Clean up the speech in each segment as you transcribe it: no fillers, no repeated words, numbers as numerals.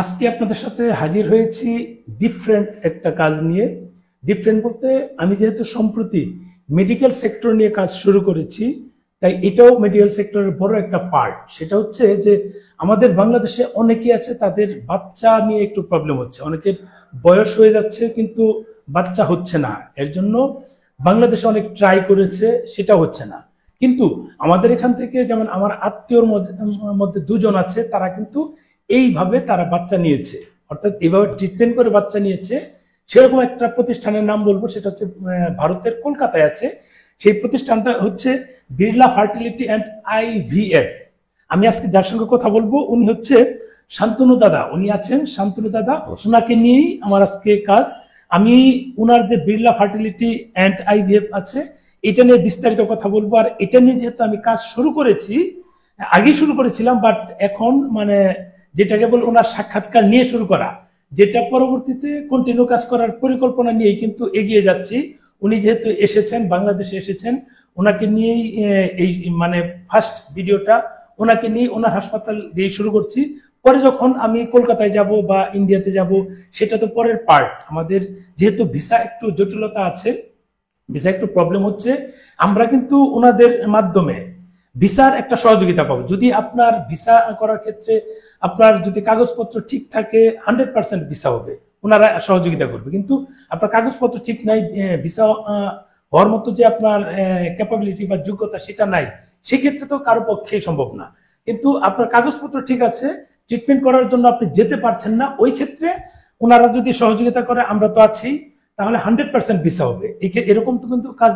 আজকে আপনাদের সাথে হাজির হয়েছি ডিফারেন্ট একটা কাজ নিয়ে। ডিফারেন্ট বলতে আমি যেহেতু সম্প্রতি মেডিকেল সেক্টর নিয়ে কাজ শুরু করেছি, তাই এটাও মেডিকেল সেক্টরের বড় একটা পার্ট। সেটা হচ্ছে যে আমাদের বাংলাদেশে অনেকেই আছে তাদের বাচ্চা নিয়ে একটু প্রবলেম হচ্ছে, অনেকের বয়স হয়ে যাচ্ছে কিন্তু বাচ্চা হচ্ছে না। এর জন্য বাংলাদেশে অনেক ট্রাই করেছে, সেটা হচ্ছে না। কিন্তু আমাদের এখান থেকে যেমন আমার আত্মীয়র মধ্যে দুজন আছে, তারা কিন্তু এইভাবে তারা বাচ্চা নিয়েছে, অর্থাৎ এইভাবে ট্রিটমেন্ট করে বাচ্চা নিয়েছে। সেরকম একটা প্রতিষ্ঠানের নাম বলবো, সেটা হচ্ছে ভারতের কলকাতায় আছে। সেই প্রতিষ্ঠানটা হচ্ছে বিড়লা ফার্টিলিটি অ্যান্ড আইভিএফ। আমি আজকে যার সঙ্গে কথা বলবো উনি হচ্ছে শান্তনু দাদা। উনি আছেন শান্তনু দাদা, ওনাকে নিয়েই আমার আজকে কাজ। আমি উনার যে বিড়লা ফার্টিলিটি অ্যান্ড আইভিএফ আছে এটা নিয়ে বিস্তারিত কথা বলবো। আর এটা নিয়ে যেহেতু আমি কাজ শুরু করেছি, আগে শুরু করেছিলাম, বাট এখন মানে যেটাকে বল ওনার সাক্ষাৎকার নিয়ে শুরু করা, যেটা পরবর্তীতে কন্টিনিউ কাজ করার পরিকল্পনা নিয়েই কিন্তু এগিয়ে যাচ্ছি। উনি যেহেতু এসেছেন, বাংলাদেশে এসেছেন, ওনাকে নিয়েই এই মানে ফার্স্ট ভিডিওটা ওনাকে নিয়ে ওনার হাসপাতাল দিয়ে শুরু করছি। পরে যখন আমি কলকাতায় যাব বা ইন্ডিয়াতে যাব সেটা তো পরের পার্ট। আমাদের যেহেতু ভিসা একটু জটিলতা আছে, ভিসা একটু প্রবলেম হচ্ছে, আমরা কিন্তু ওনাদের মাধ্যমে ভিসার একটা সহযোগিতা পাবো। যদি আপনার ভিসা করার ক্ষেত্রে আপনার যদি কাগজপত্র ঠিক থাকে 100% ভিসা হবে, ওনারা সহযোগিতা করবে। কিন্তু আপনার কাগজপত্র ঠিক নাই, ভিসা হওয়ার মতো যে আপনার ক্যাপাবিলিটি বা যোগ্যতা সেটা নাই, সেক্ষেত্রে তো কারো পক্ষে সম্ভব না। কিন্তু আপনার কাগজপত্র ঠিক আছে, ট্রিটমেন্ট করার জন্য আপনি যেতে পারছেন না, ওই ক্ষেত্রে ওনারা যদি সহযোগিতা করে, আমরা তো আছি, তাহলে 100% ভিসা হবে। এরকম তো কিন্তু কাজ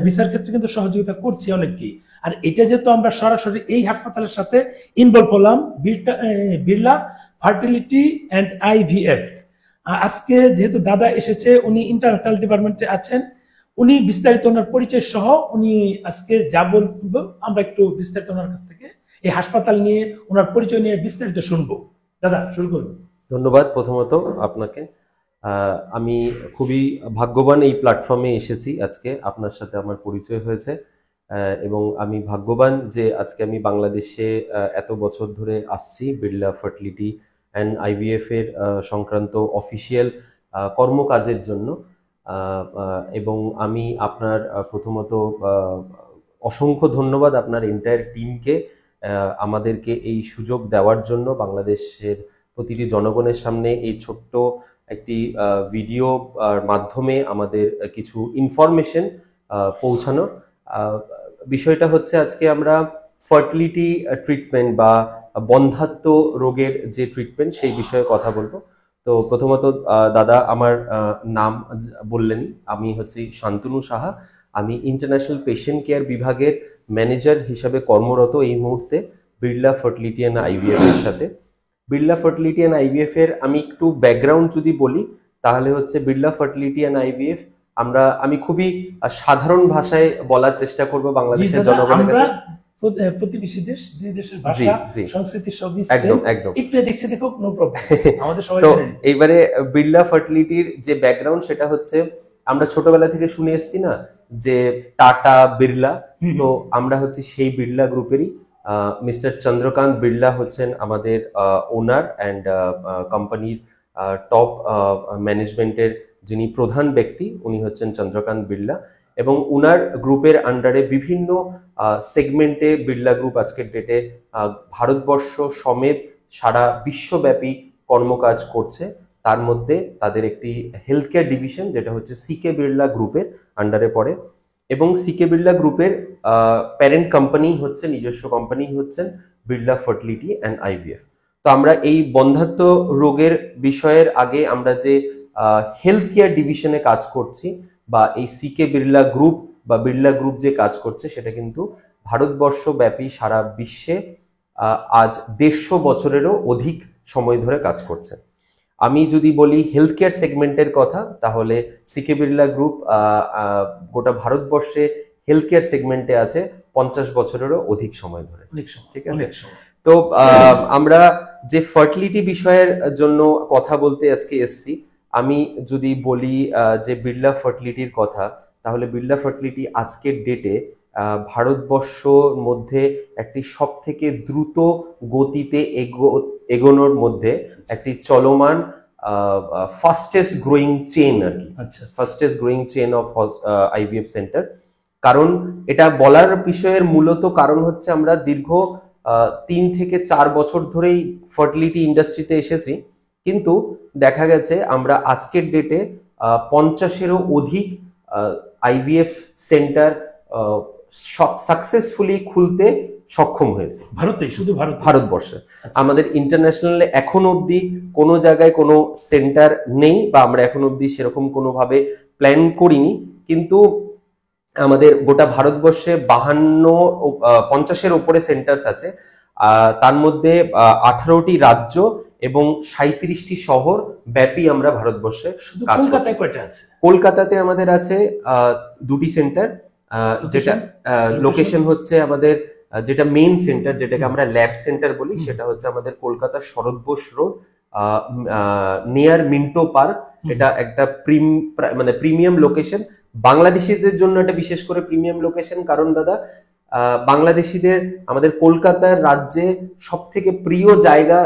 ভিসার ক্ষেত্রে কিন্তু সহযোগিতা করছি অনেককেই। আর এটা যেহেতু আমরা সরাসরি এই হাসপাতালের সাথে ইনভলভ হলাম, বিড়লা ফার্টিলিটি অ্যান্ড আইভিএফ। আজকে যেহেতু দাদা এসেছে, উনি ইন্টারন্যাশনাল ডিপার্টমেন্টে আছেন, উনি বিস্তারিত ওনার পরিচয় সহ উনি আজকে যা বলবো আমরা একটু বিস্তারিত ওনার কাছ থেকে এই হাসপাতাল নিয়ে ওনার পরিচয় নিয়ে বিস্তারিত শুনবো। দাদা শুরু করুন। ধন্যবাদ প্রথমত আপনাকে। আমি খুবই ভাগ্যবান এই প্ল্যাটফর্মে এসেছি, আজকে আপনার সাথে আমার পরিচয় হয়েছে এবং আমি ভাগ্যবান যে আজকে আমি বাংলাদেশে এত বছর ধরে আসছি বিড়লা ফার্টিলিটি অ্যান্ড আইভিএফ এর সংক্রান্ত অফিসিয়াল কর্মকাজের জন্য। এবং আমি আপনার প্রথমত অসংখ্য ধন্যবাদ আপনার এন্টায়ার টিমকে আমাদেরকে এই সুযোগ দেওয়ার জন্য, বাংলাদেশের প্রতিটি জনগণের সামনে এই ছোট্ট একটি ভিডিও মাধ্যমে আমাদের কিছু ইনফরমেশন পৌঁছানো। বিষয়টা হচ্ছে আজকে আমরা ফার্টিলিটি ট্রিটমেন্ট বা বন্ধ্যাত্ব রোগের যে ট্রিটমেন্ট সেই বিষয়ে কথা বলবো। তো প্রথমত দাদা আমার নাম বললেন, আমি হচ্ছি শান্তনু সাহা। আমি ইন্টারন্যাশনাল পেশেন্ট কেয়ার বিভাগের ম্যানেজার হিসাবে কর্মরত এই মুহূর্তে বিড়লা ফার্টিলিটি অ্যান্ড আইভিএফ এর সাথে। বিড়লা ফার্টিলিটি অ্যান্ড আইভিএফ এর আমি একটু ব্যাকগ্রাউন্ড যদি বলি, তাহলে হচ্ছে বিড়লা ফার্টিলিটি অ্যান্ড আইভিএফ আমি খুবই সাধারণ ভাষায় বলার চেষ্টা করব বাংলাদেশের জনগণের কাছে। প্রতিবেশী দেশ, দুই দেশের ভাষা সংস্কৃতি সবই একদম একদম একটু দেখছে দেখো, নো প্রবলেম, আমাদের সবাই তো এইবারে বিড়লা ফার্টিলিটির যে ব্যাকগ্রাউন্ড সেটা হচ্ছে আমরা ছোটবেলা থেকে শুনে এসেছি না যে টাটা বিড়লা, তো আমরা হচ্ছে সেই বিড়লা গ্রুপেরই। মিস্টার চন্দ্রকান্ত বিড়লা হচ্ছেন আমাদের ওনার অ্যান্ড কোম্পানির টপ ম্যানেজমেন্টের যিনি প্রধান ব্যক্তি, উনি হচ্ছেন চন্দ্রকান্ত বিড়লা। এবং উনার গ্রুপের আন্ডারে বিভিন্ন সেগমেন্টে বিড়লা গ্রুপ আজকের ডেটে ভারতবর্ষ সমেত সারা বিশ্বব্যাপী কর্মকাজ করছে। তার মধ্যে তাদের একটি হেলথ কেয়ার ডিভিশন যেটা হচ্ছে সিকে বিড়লা গ্রুপের আন্ডারে পড়ে, এবং সিকে বিড়লা গ্রুপের প্যারেন্ট কোম্পানি হচ্ছে, নিজস্ব কোম্পানি হচ্ছেন বিড়লা ফার্টিলিটি অ্যান্ড আইভিএফ। তো আমরা এই বন্ধ্যাত্ব রোগের বিষয়ের আগে আমরা যে হেলথ কেয়ার ডিভিশনে কাজ করছি বা এই সিকে বিড়লা গ্রুপ বা বিড়লা গ্রুপ যে কাজ করছে সেটা কিন্তু ভারতবর্ষ ব্যাপী সারা বিশ্বে আজ 150 বছরেরও অধিক সময় ধরে কাজ করছে। আমি যদি বলি হেলথ কেয়ার সেগমেন্টের কথা, তাহলে সিকে বিড়লা গ্রুপ গোটা ভারতবর্ষে হেলথ কেয়ার সেগমেন্টে আছে 50 বছরেরও অধিক সময় ধরে। ঠিক আছে, তো আমরা যে ফার্টিলিটি বিষয়ের জন্য কথা বলতে আজকে এসছি, আমি যদি বলি যে বিড়লা ফার্টিলিটির কথা, তাহলে বিড়লা ফার্টিলিটি আজকের ডেটে ভারতবর্ষর মধ্যে একটি সব থেকে দ্রুত গতিতে এগোনোর মধ্যে একটি চলমান ফাস্টেস্ট গ্রোয়িং চেন আর কি, আচ্ছা fastest growing chain of IVF centre. কারণ এটা বলার বিষয়ের মূলত কারণ হচ্ছে আমরা দীর্ঘ 3 থেকে 4 বছর ধরেই ফার্টিলিটি ইন্ডাস্ট্রিতে এসেছি, কিন্তু দেখা গেছে আমরা আজকের ডেটে 50-এরও অধিক আইভিএফ সেন্টার সাকসেসফুলি খুলতে সক্ষম হয়েছে ভারতে, শুধু ভারতবর্ষে। আমাদের ইন্টারন্যাশনালে এখন অবধি কোনো জায়গায় কোনো সেন্টার নেই, বা আমরা এখন অবধি সেরকম কোনোভাবে প্ল্যান করিনি, কিন্তু আমাদের গোটা ভারতবর্ষে 50-এর উপরে সেন্টার্স আছে। তার মধ্যে 18টি রাজ্য এবং 37টি শহর ব্যাপী আমরা ভারতবর্ষে কাজ করছি। কলকাতায় কয়টা আছে? কলকাতাতে আমাদের আছে 2টি সেন্টার, যেটা লোকেশন হচ্ছে আমাদের যেটা মেইন সেন্টার, যেটাকে আমরা ল্যাব সেন্টার বলি, সেটা হচ্ছে আমাদের কলকাতার Sarat Bose road near Minto park. এটা একটা মানে প্রিমিয়াম লোকেশন, বাংলাদেশিদের জন্য এটা বিশেষ করে প্রিমিয়াম লোকেশন। কারণ দাদা, বাংলাদেশিদের আমাদের কলকাতার রাজ্যে সব থেকে প্রিয় জায়গা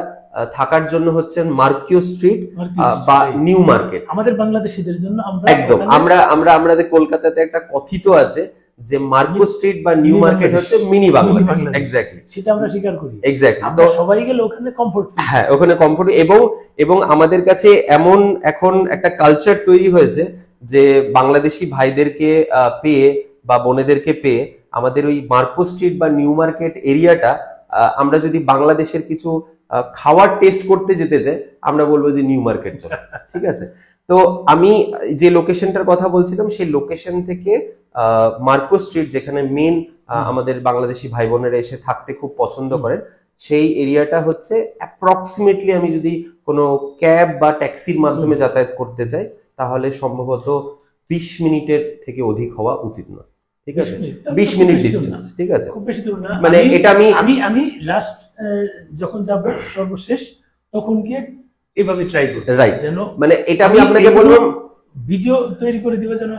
থাকার জন্য হচ্ছে মার্কিও স্ট্রিট বা নিউ মার্কেট। আমাদের বাংলাদেশিদের জন্য একদম আমাদের কলকাতাতে একটা কথিত আছে যে মার্কো স্ট্রিট বা নিউ মার্কেট হচ্ছে মিনি বাংলাদেশ। এক্স্যাক্টলি, সেটা আমরা স্বীকার করি। এক্স্যাক্টলি, তো সবাই গেলে ওখানে কমফোর্ট, হ্যাঁ ওখানে কমফোর্ট, এবং আমাদের কাছে এমন এখন একটা কালচার তৈরি হয়েছে যে বাংলাদেশি ভাইদেরকে পেয়ে বা বোনেদেরকে পেয়ে আমাদের ওই মার্কো স্ট্রিট বা নিউ মার্কেট এরিয়াটা, আমরা যদি বাংলাদেশের কিছু খাওয়ার টেস্ট করতে যেতে চাই, আমরা বলবো যে নিউ মার্কেট চলো, ঠিক আছে। তো আমি যে লোকেশনটার কথা বলছিলাম, সেই লোকেশন থেকে মার্কো স্ট্রিট, যেখানে মেন আমাদের বাংলাদেশি ভাই বোনেরা এসে থাকতে খুব পছন্দ করেন, সেই এরিয়াটা হচ্ছে অ্যাপ্রক্সিমেটলি, আমি যদি কোনো ক্যাব বা ট্যাক্সির মাধ্যমে যাতায়াত করতে চাই, তাহলে সম্ভবত 20 মিনিটের থেকে অধিক হওয়া উচিত না, ঠিক আছে? 20 মিনিট ডিস্টেন্স, ঠিক আছে, খুব বেশি দূর না। মানে এটা আমি লাস্ট যখন যাব সর্বশেষ, তখন গিয়ে এভাবে ট্রাই করব, রাইট? যেন মানে এটা আমি আপনাকে বলবো, ভিডিও তৈরি করে দিবে যেন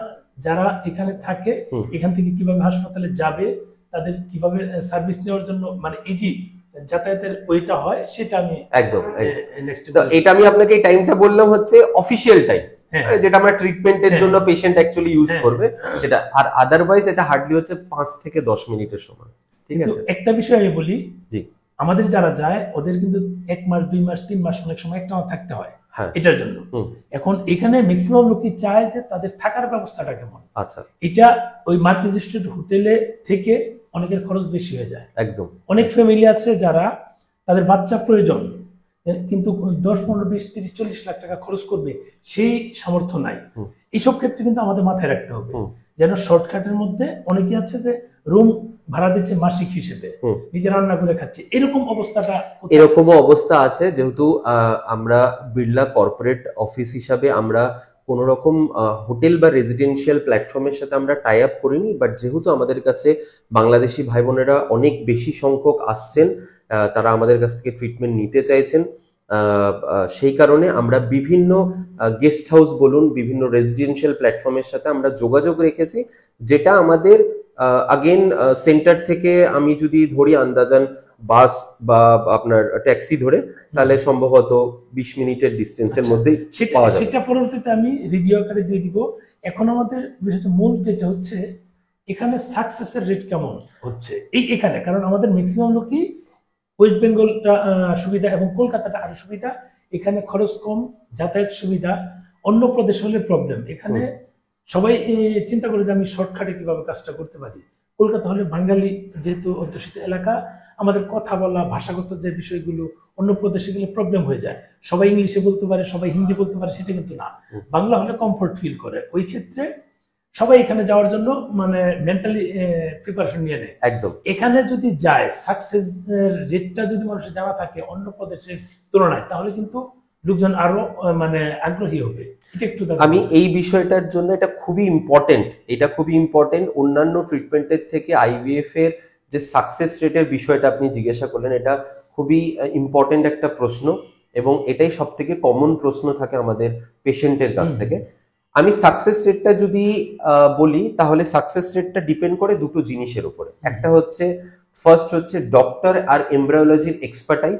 যারা এখানে থাকে, এখান থেকে কিভাবে হাসপাতালে যাবে, তাদের কিভাবে সার্ভিস নেওয়ার জন্য মানে ইজি যাতায়াতের ওইটা হয়, সেটা আমি একদম। তো এটা আমি আপনাকে এই টাইমটা বললাম হচ্ছে অফিসিয়াল টাইম, যেটা আমরা ট্রিটমেন্টের জন্য পেশেন্ট অ্যাকচুয়ালি ইউজ করবে সেটা, আর আদারওয়াইজ এটা হার্ডলি হচ্ছে 5 থেকে 10 মিনিটের সময়, ঠিক আছে? একটা বিষয় আমি বলি, জি, আমাদের যারা যায় ওদের কিন্তু 1 মাস 2 মাস 3 মাস অনেক সময় একটা থাকতে হয় এটার জন্য। এখন এখানে ম্যাক্সিমাম লোকই চায় যে তাদের থাকার ব্যবস্থাটা কেমন। আচ্ছা, এটা ওই মাল্টি রেজিস্ট্রেড হোটেলে থেকে অনেকের খরচ বেশি হয়ে যায়। একদম। অনেক ফ্যামিলি আছে যারা তাদের বাচ্চা প্রয়োজন, কিন্তু 10, 15, 20, 30, 40 লাখ টাকা খরচ করবে, সেই সামর্থ্য নাই। এইসব ক্ষেত্রে কিন্তু আমাদের মাথায় রাখতে হবে যেন শর্টকাটের মধ্যে অনেকে আছে যে রুম ভাড়া দিচ্ছে মাসিক হিসেবে, নিজে রান্না করে খাচ্ছে, এরকমও অবস্থা আছে। যেহেতু আমরা বিড়লা কর্পোরেট অফিস হিসাবে আমরা কোন রকম হোটেল বা রেজিডেন্সিয়াল প্ল্যাটফর্মের সাথে আমরা টাই আপ করিনি, বাট যেহেতু আমাদের কাছে বাংলাদেশি ভাই বোনেরা অনেক বেশি সংখ্যক আসছেন, তারা আমাদের কাছ থেকে ট্রিটমেন্ট নিতে চাইছেন, সেই কারণে আমরা বিভিন্ন গেস্ট হাউস বলুন, বিভিন্ন রেজিডেন্সিয়াল প্ল্যাটফর্মের সাথে আমরা যোগাযোগ রেখেছি, যেটা আমাদের আগেন সেন্টার থেকে আমি যদি ধরি আন্দাজান বাস বা আপনার ট্যাক্সি ধরে, তাহলে সম্ভবত 20 মিনিটের ডিস্টেন্সের মধ্যেই পাওয়া যাবে। সেটা পরবর্তীতে আমি রিভিউ আকারে দিয়ে দিব। এখন আমাদের বিশেষত মূল যেটা হচ্ছে এখানে সাকসেসের রেট কেমন হচ্ছে এখানে, কারণ আমাদের ম্যাক্সিমাম লোকই ওয়েস্ট বেঙ্গলটা সুবিধা এবং কলকাতাটা আরো সুবিধা, এখানে খরচ কম, যাতায়াত সুবিধা। অন্য প্রদেশ হলে প্রবলেম। এখানে সবাই চিন্তা করে যে আমি শর্টকাটে কিভাবে কাজটা করতে পারি। কলকাতা হলে বাঙালি যেহেতু অধ্যুষিত এলাকা, আমাদের কথা বলা, ভাষাগত যে বিষয়গুলো অন্য প্রদেশে গেলে প্রবলেম হয়ে যায়। সবাই ইংলিশে বলতে পারে, সবাই হিন্দি বলতে পারে, সেটা কিন্তু না। বাংলা হলে কমফোর্ট ফিল করে। ওই ক্ষেত্রে সবাই এখানে যাওয়ার জন্য মানে মেন্টালি প্রিপারেশন নিয়ে নেয়। একদম। এখানে যদি যায়, সাকসেস রেটটা যদি মানুষের জানা থাকে অন্য প্রদেশের তুলনায়, তাহলে কিন্তু লোকজন আরো মানে আগ্রহী হবে। আমি এই বিষয়টার জন্য এটা খুবই ইম্পর্টেন্ট। অন্যান্য ট্রিটমেন্টের থেকে আইভিএফ এর যে সাকসেস রেটের বিষয়টা আপনি জিজ্ঞাসা করলেন, এটা খুবই ইম্পর্টেন্ট একটা প্রশ্ন, এবং এটাই সব থেকে কমন প্রশ্ন থাকে আমাদের পেশেন্টের কাছ থেকে। আমি সাকসেস রেটটা যদি বলি তাহলে সাকসেস রেটটা ডিপেন্ড করে দুটো জিনিসের উপরে। একটা হচ্ছে ফার্স্ট হচ্ছে ডক্টর আর এমব্রায়োলজির এক্সপার্টাইজ,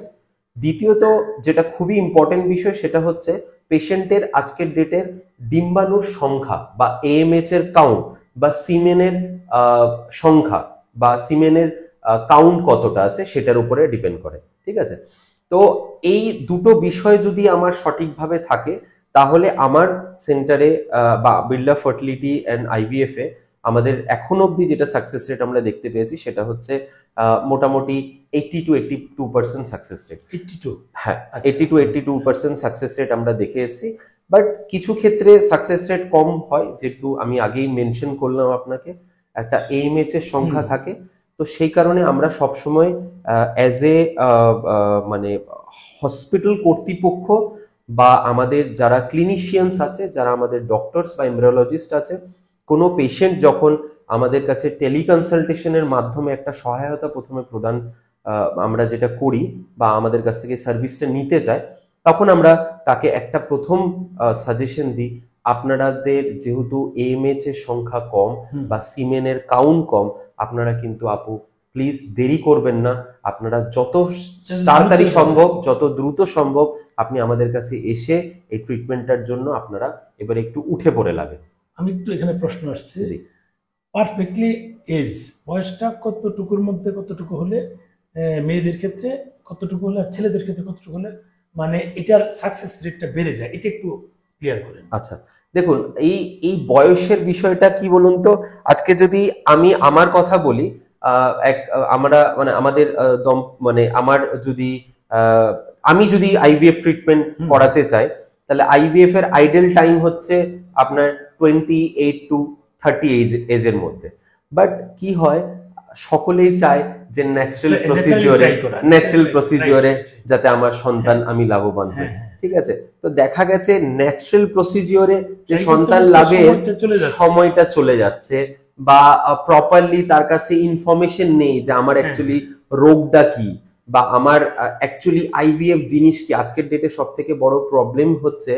দ্বিতীয়ত যেটা খুবই ইম্পর্টেন্ট বিষয় সেটা হচ্ছে পেশেন্টের আজকের ডেটের ডিম্বাণুর সংখ্যা বা এএমএইচ এর কাউন্ট বা সিমেনের সংখ্যা বা সিমেনের কাউন্ট কতটা আছে সেটার উপরে ডিপেন্ড করে, ঠিক আছে। তো এই দুটো বিষয় যদি আমার সঠিকভাবে থাকে তাহলে আমার সেন্টারে বা বিড়লা ফার্টিলিটি অ্যান্ড আইভিএফ এ আমাদের এখন অবধি যেটা সাকসেস রেট আমরা দেখতে পেয়েছি সেটা হচ্ছে মোটামুটি 80 to 82% সাকসেস রেট। 82? হ্যাঁ, 80 to 82% সাকসেস রেট আমরা দেখে এসেছি। বাট কিছু ক্ষেত্রে সাকসেস রেট কম হয়, যেহেতু আমি আগেই মেনশন করলাম আপনাকে একটা এএমএইচ এর সংখ্যা থাকে। তো সেই কারণে আমরা সবসময় অ্যাজ এ মানে হসপিটাল কর্তৃপক্ষ বা আমাদের যারা ক্লিনিশিয়ানস আছে, যারা আমাদের ডক্টরস বা এমব্রায়োলজিস্ট আছে, কোনো পেশেন্ট যখন আমাদের কাছে টেলিকনসালটেশনের মাধ্যমে একটা সহায়তা প্রথমে প্রদান আমরা যেটা করি বা আমাদের কাছ থেকে সার্ভিসটা নিতে চায়, তখন আমরা তাকে একটা প্রথম সাজেশন দিই, আপনাদের যেহেতু এএমএইচ এর সংখ্যা কম বা সিমেনের কাউন্ট কম, আপনারা কিন্তু আপু প্লিজ দেরি করবেন না, আপনারা যত তাড়াতাড়ি সম্ভব যত দ্রুত সম্ভব আপনি আমাদের কাছে এসে এই ট্রিটমেন্টটার জন্য আপনারা এবার একটু উঠে পড়ে লাগেন। আমি একটু এখানে প্রশ্ন আসছে, পারফেক্টলি এজ বয়সটা কতটুকুর মধ্যে কতটুকু হলে মেয়েদের ক্ষেত্রে কতটুকু হলে আর ছেলেদের ক্ষেত্রে কতটুকু হলে মানে এটার সাকসেস রেটটা বেড়ে যায়, এটা একটু ক্লিয়ার করেন। আচ্ছা দেখুন, এই বয়সের বিষয়টা কি বলুন তো, আজকে যদি আমি আমার কথা বলি, আমরা মানে আমাদের মানে আমার যদি আমি যদি আইভিএফ ট্রিটমেন্ট করাতে চাই তাহলে আইভিএফ এর আইডেল টাইম হচ্ছে আপনার 28 to 30 এজের মধ্যে। বাট কি হয়, সকলেই চায় যে ন্যাচারাল প্রসিডিওরে যাতে আমার সন্তান আমি লাভবান হই, ঠিক আছে। তো দেখা গেছে ন্যাচারাল প্রসিডিওরে যে সন্তান লাভের সময়টা চলে যাচ্ছে বা প্রপারলি তার কাছে ইনফরমেশন নেই যে আমার অ্যাকচুয়ালি রোগটা কি বা আমার অ্যাকচুয়ালি আইভিএফ জিনিস কি। আজকের ডেটে সব থেকে বড় প্রবলেম হচ্ছে,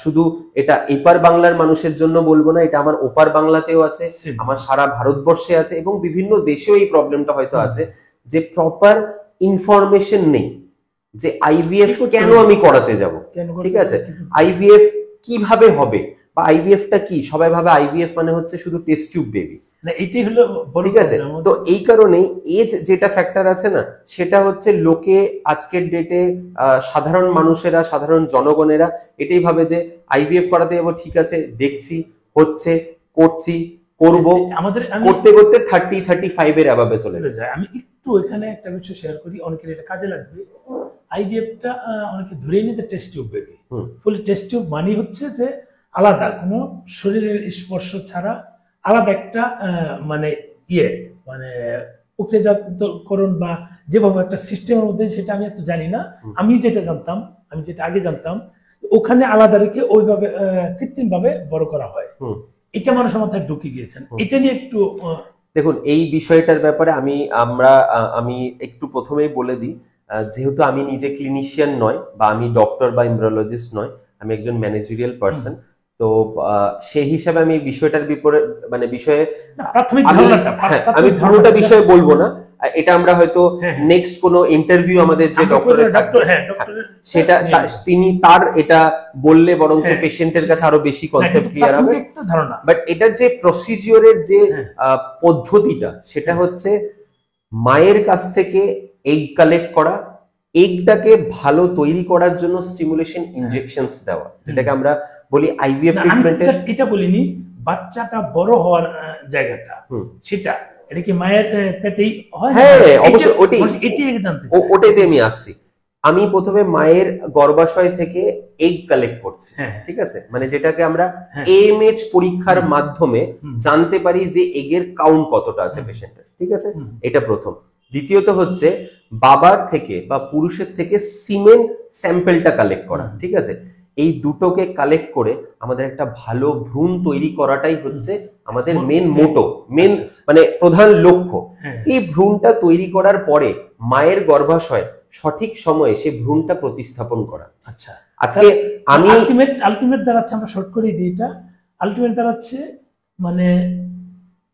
শুধু এটা এপার বাংলার মানুষের জন্য বলবো না, এটা আমার ওপার বাংলাতেও আছে, আমার সারা ভারতবর্ষে আছে এবং বিভিন্ন দেশেও এই প্রবলেমটা হয়তো আছে যে প্রপার ইনফরমেশন নেই যে আইভিএফ কেন আমি করাতে যাব, ঠিক আছে, আইভিএফ কিভাবে হবে বা আইভিএফটা কি। সবাই ভাবে আইভিএফ মানে হচ্ছে শুধু টেস্ট টিউব বেবি, না এটাই হলো, ঠিক আছে। তো এই কারণেই এজ যেটা ফ্যাক্টর আছে না, সেটা হচ্ছে লোকে আজকের ডেটে সাধারণ মানুষেরা, সাধারণ জনগণেরা এটাই ভাবে যে আইভিএফ করাতে যাবো, ঠিক আছে দেখছি হচ্ছে, করছি, করব, আমাদের করতে করতে 30-35 এর অ্যাবাবে চলে যায়। আমি একটু এখানে একটা বিষয় শেয়ার করি, অনেকের এটা কাজে লাগবে। আইভিএফটা অনেকে ধরে নিতে টেস্ট টিউব বেবি, ফুলি টেস্ট টিউব মানে হচ্ছে যে আলাদা কোনো শরীরের স্পর্শ ছাড়া আলাদা একটা মানে মানে প্রক্রিয়াজাতকরণ বা যেভাবে একটা সিস্টেমের মধ্যে, সেটা আমি একটু জানি না। আমি যেটা আগে জানতাম ওখানে আলাদা রেখে ওইভাবে কৃত্রিম ভাবে বড় করা হয়, এটা মানুষের মাথায় ঢুকে গিয়েছেন। এটা নিয়ে একটু দেখুন, এই বিষয়টার ব্যাপারে আমি একটু প্রথমেই বলে দিই, যেহেতু আমি নিজে ক্লিনিশিয়ান নয় বা আমি ডক্টর বা এমব্রায়োলজিস্ট নয়, আমি একজন ম্যানেজেরিয়াল পার্সন। তো সেই হিসাবে আমি বিষয়টার মানে বিষয়ে আমি পুরোটা বিষয়ে বলবো না, এটা আমরা হয়তো নেক্সট কোনো ইন্টারভিউ আমাদের যে ডক্টরের সেটা তিনি তার এটা বললে বরং পেশেন্টের কাছে আরো বেশি কনসেপ্ট ক্লিয়ার হবে। বাট এটার যে প্রসিডিওরের যে পদ্ধতিটা, সেটা হচ্ছে মায়ের কাছ থেকে এগ কালেক্ট করা, এগটাকে ভালো তৈরি করার জন্য স্টিমুলেশন ইনজেকশনস দেওয়া, যেটাকে আমরা বলি আইভিএফ ট্রিটমেন্টে। এটা বলিনি, বাচ্চাটা বড় হওয়ার জায়গাটা সেটা, এটা কি মায়ের পেটেই হয়? হ্যাঁ অবশ্যই, ওটাইতে আমি আসছি। আমি প্রথমে মায়ের গর্ভাশয় থেকে এগ কালেক্ট করছি, ঠিক আছে, মানে যেটাকে আমরা এএমএইচ পরীক্ষার মাধ্যমে জানতে পারি যে এগের কাউন্ট কতটা আছে পেশেন্টের, ঠিক আছে, এটা প্রথম। দ্বিতীয়ত হচ্ছে বাবার থেকে বা পুরুষের থেকে সিমেন স্যাম্পলটা কালেক্ট করা, ঠিক আছে। এই দুটোকে কালেক্ট করে আমাদের একটা ভালো ভ্রূণ তৈরি করাটাই হচ্ছে আমাদের মেন মোটো, মানে প্রধান লক্ষ্য। এই ভ্রূণটা তৈরি করার পরে মায়ের গর্ভাশয় সঠিক সময়ে সে ভ্রূণটা প্রতিস্থাপন করা। আচ্ছা, আজকে আমি আলটিমেট দাঁড়াচ্ছে, আমরা শর্ট করে দিই, এটা আলটিমেট দাঁড়াচ্ছে মানে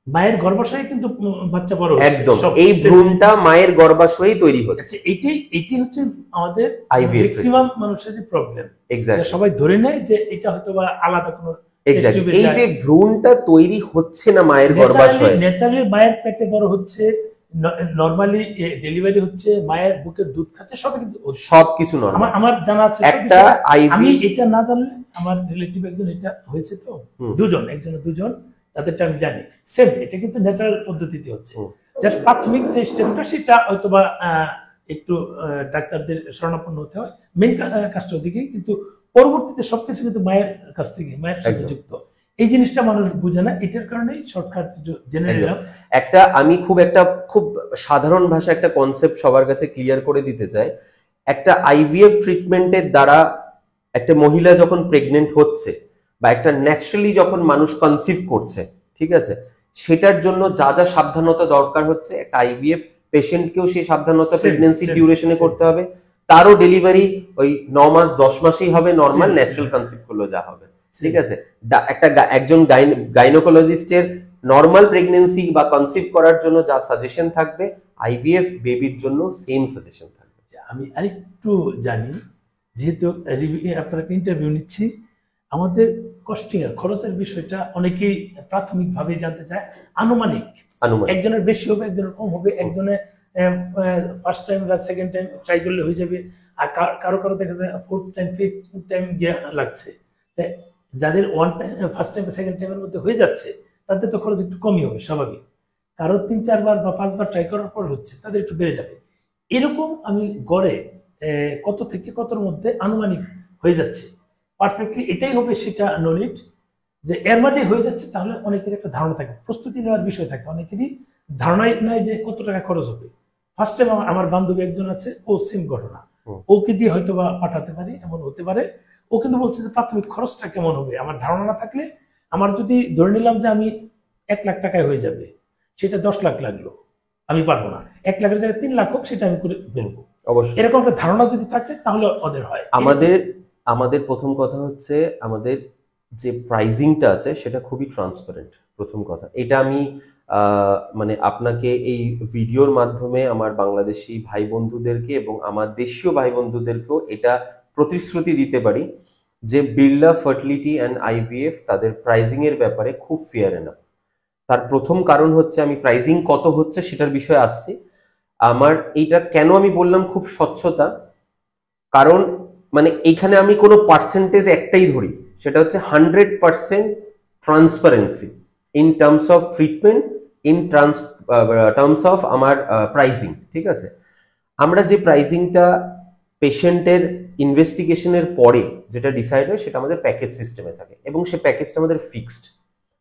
মায়ের গর্ভাশয়ে কিন্তু বাচ্চা বড় হচ্ছে। একদম এই ভ্রূণটা মায়ের গর্ভাশয়েই তৈরি হচ্ছে। এইটাই হচ্ছে আমাদের IVF ম্যাক্সিমাম মানুষের প্রবলেম। এক্স্যাক্টলি, সবাই ধরে নেয় যে এটা হয়তো বা আলাদা কোনো এক্স্যাক্টলি এই যে ভ্রূণটা তৈরি হচ্ছে না মায়ের গর্ভাশয়ে, ন্যাচারালি মায়ের পেটে বড় হচ্ছে, নরমালি ডেলিভারি হচ্ছে, মায়ের বুকের দুধ খাচ্ছে, সবকিছু নরমাল। আমার জানা আছে একটা আমি এটা না জানলে, আমার রিলেটিভ একজন এটা হয়েছে, তো দুজন তাদেরটা আমি জানি, সেম এটা কিন্তু ন্যাচারাল পদ্ধতিতে হচ্ছে। জাস্ট প্রাথমিক যে স্টেপটা সেটা হয়তোবা একটু ডাক্তারদের শরণাপন্ন হতে হয়, মেন কাজটা ওদিকে, কিন্তু পরবর্তীতে সবকিছু কিন্তু মায়ের কাছ থেকে, মায়ের সাথে যুক্ত। এই জিনিসটা মানুষ বুঝে না, এটার কারণেই শর্টকাট জেনে নিলাম। আমি খুব সাধারণ ভাষা একটা কনসেপ্ট সবার কাছে ক্লিয়ার করে দিতে চাই। একটা আইভিএফ ট্রিটমেন্টের দ্বারা একটা মহিলা যখন প্রেগনেন্ট হচ্ছে বা একটা ন্যাচারালি যখন মানুষ কনসিভ করছে, ঠিক আছে, সেটার জন্য যা যা সাবধানতা দরকার হচ্ছে, একটা আইভিএফ পেশেন্টকেও সেই সাবধানতা প্রেগনেন্সি ডিউরেশনে করতে হবে। তারও ডেলিভারি ওই 9 মাস 10 মাসেই হবে, নর্মাল ন্যাচারাল কনসিভ করলে যা হবে, ঠিক আছে। একজন গাইনোকোলজিস্টের নর্মাল প্রেগনেন্সি বা কনসিভ করার জন্য যা সাজেশন থাকবে, আইভিএফ বেবির জন্য সেম সাজেশন থাকবে। আমি আরেকটু জানি, যেহেতু আপনারা ইন্টারভিউ নিচ্ছি, আমাদের কস্টিং এর খরচের বিষয়টা অনেকেই প্রাথমিকভাবে জানতে চায়। আনুমানিক একজনের বেশি হবে, একজনের কম হবে, একজনের ফার্স্ট টাইম বা সেকেন্ড টাইম ট্রাই করলে হয়ে যাবে, আর কারো দেখা যায় ফোর্থ টাইম ফিফথ টাইম গিয়ে লাগছে। যাদের ফার্স্ট টাইম সেকেন্ড টাইমের মধ্যে হয়ে যাচ্ছে তাদের তো খরচ একটু কমই হবে স্বাভাবিক। কারো 3-4 বার বা 5 বার ট্রাই করার পর হচ্ছে, তাদের একটু বেড়ে যাবে। এরকম আমি গড়ে কত থেকে কতর মধ্যে আনুমানিক হয়ে যাচ্ছে পারফেক্টলি এটাই হবে সেটা নলিড, যে এর মাঝে হয়ে যাচ্ছে, তাহলে অনেকের একটা ধারণা থাকে, প্রস্তুতি নেওয়ার বিষয় থাকে, অনেকেরই ধারণাই নাই যে কত টাকা খরচ হবে। ফার্স্ট টাইম আমার বান্ধবী একজন আছে, ও সেম ঘটনা, ওকে দিয়ে হয়তো বা পাঠাতে পারি, এমন হতে পারে। ও কিন্তু বলছে যে প্রাথমিক খরচটা কেমন হবে, আমার ধারণা না থাকলে, আমার যদি ধরে নিলাম যে আমি 1 লাখ টাকায় হয়ে যাবে, সেটা 10 লাখ লাগলো, আমি পারবো না। 1 লাখের জায়গায় 3 লাখ হোক, সেটা আমি করে ফেলবো। অবশ্যই এরকম একটা ধারণা যদি থাকে তাহলে ওদের হয়। আমাদের প্রথম কথা হচ্ছে, আমাদের যে প্রাইজিংটা আছে সেটা খুবই ট্রান্সপারেন্ট। প্রথম কথা এটা আমি মানে আপনাকে এই ভিডিওর মাধ্যমে আমার বাংলাদেশি ভাই বন্ধুদেরকে এবং আমার দেশীয় ভাই বন্ধুদেরকেও এটা প্রতিশ্রুতি দিতে পারি যে বিড়লা ফার্টিলিটি অ্যান্ড আইভিএফ তাদের প্রাইজিং এর ব্যাপারে খুব ফেয়ার এনাফ। তার প্রথম কারণ হচ্ছে, আমি প্রাইজিং কত হচ্ছে সেটার বিষয়ে আসছি। আমার এইটা কেন আমি বললাম খুব স্বচ্ছতা, কারণ মানে এইখানে আমি কোনো পার্সেন্টেজ একটাই ধরি, সেটা হচ্ছে 100% transparency in terms of treatment, in terms of আমার প্রাইজিং, ঠিক আছে। আমরা যে প্রাইজিংটা পেশেন্টের ইনভেস্টিগেশনের পরে যেটা ডিসাইড হয়, সেটা আমাদের প্যাকেজ সিস্টেমে থাকে এবং সে প্যাকেজটা আমাদের ফিক্সড।